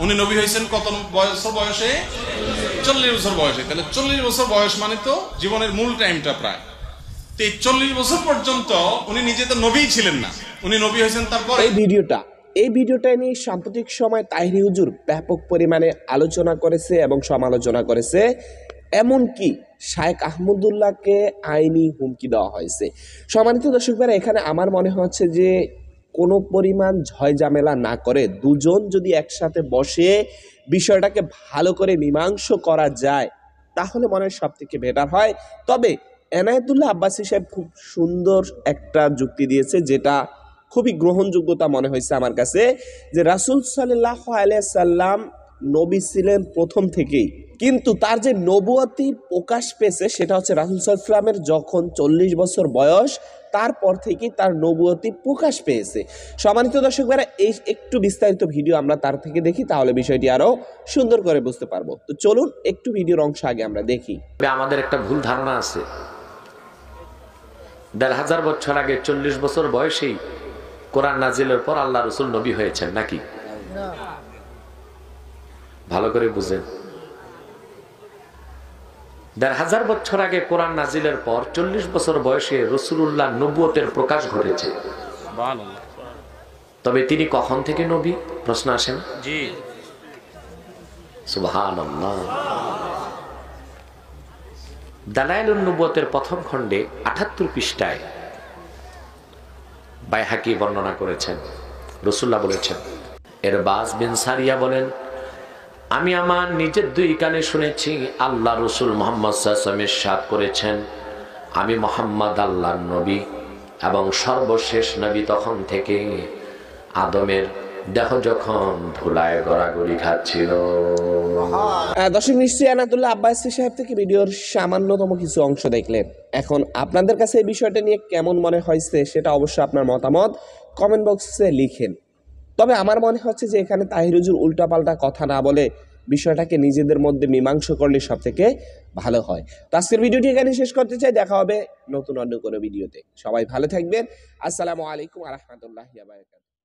উনি নবী হয়েছেন কত বছর বয়সে? 40 বছর বয়সে। তাহলে 40 বছর বয়স মানে তো জীবনের মূল টাইমটা প্রায়। তো এই 40 বছর পর্যন্ত উনি নিজে তো নবীই ছিলেন না, উনি নবী হয়েছেন তারপরে। এই ভিডিওটা নিয়ে সাম্প্রতিক সময় তাহিরি হুজুর ব্যাপক পরিমাণে আলোচনা করেছে এবং সমালোচনা করেছে। এমনকি শায়েখ আহমদুল্লাহকে আইনি হুমকি দেওয়া হয়েছে। সম্মানিত দর্শক ভাইরা, এখানে আমার মনে হচ্ছে যে কোনো পরিমাণ ঝয়ঝামেলা না করে দুজন যদি একসাথে বসে বিষয়টাকে ভালো করে মীমাংসা করা যায় তাহলে মনে হয় সব থেকে বেটার হয়। তবে এনায়েতুল্লাহ আব্বাসী সাহেব খুব সুন্দর একটা যুক্তি দিয়েছে, যেটা খুবই গ্রহণযোগ্যতা মনে হয়েছে আমার কাছে, যে রাসূল সাল্লাল্লাহু আলাইহি সাল্লাম নবী ছিলেন প্রথম থেকেই, কিন্তু তার যে নবুয়তির প্রকাশ পেয়েছে সেটা হচ্ছে রাসূল সাল্লাল্লাহু আলাইহি সাল্লামের যখন 40 বছর বয়স তারপর থেকেই তার নবুয়তি প্রকাশ পেয়েছে। সম্মানিত দর্শক ভাইরা, এই একটু বিস্তারিত ভিডিও আমরা তার থেকে দেখি, তাহলে বিষয়টি আরো সুন্দর করে বুঝতে পারবো। তো চলুন একটু ভিডিওর অংশ আগে আমরা দেখি। আমাদের একটা ভুল ধারণা আছে, ১,৫০০ বছর আগে ৪০ বছর বয়সেই কোরআন নাজিলের পর আল্লাহ রসুল নবী হয়েছেন নাকি? ভালো করে বুঝেন, ১,৫০০ বছর আগে কোরআন নাজিলের পর ৪০ বছর বয়সে রাসূলুল্লাহ নবুয়তের প্রকাশ ঘটেছে। তবে তিনি কখন থেকে নবী? প্রশ্ন আসে না? জি, সুবহানাল্লাহ। দালাইলুন নবুয়তের প্রথম খণ্ডে ৭৮ পৃষ্ঠায় বাইহাকি বর্ণনা করেছেন, রাসূলুল্লাহ বলেছেন, ইরবাজ বিন সারিয়া বলেন, আমি আমার নিজের দুই কানে শুনেছি আল্লাহ রসুল মুহাম্মদ সাল্লাল্লাহু আলাইহি ওয়াসাল্লাম ইরশাদ করেছেন, আমি মুহাম্মদ আল্লাহর নবী এবং সর্বশেষ নবী তখন থেকে আদমের দেহ যখন ধুলায় গড়াগড়ি খাচ্ছিল। দর্শক, নিশ্চয়ই এনায়েতুল্লাহ আব্বাসী সাহেব থেকে ভিডিওর সামান্যতম কিছু অংশ দেখলেন। এখন আপনাদের কাছে এই বিষয়টা নিয়ে কেমন মনে হয়েছে সেটা অবশ্যই আপনার মতামত কমেন্ট বক্সে লিখেন। তবে আমার মনে হচ্ছে যে এখানে তাহির হুজুর উল্টাপাল্টা কথা না বলে বিষয়টাকে নিজেদের মধ্যে মীমাংসা করলে সব থেকে ভালো হয়। তো আজকের ভিডিওটি এখানে শেষ করতে চাই, দেখা হবে নতুন অন্য কোনো ভিডিওতে। সবাই ভালো থাকবেন। আসসালামু আলাইকুম ওয়া রাহমাতুল্লাহি ওয়া বারাকাতুহু।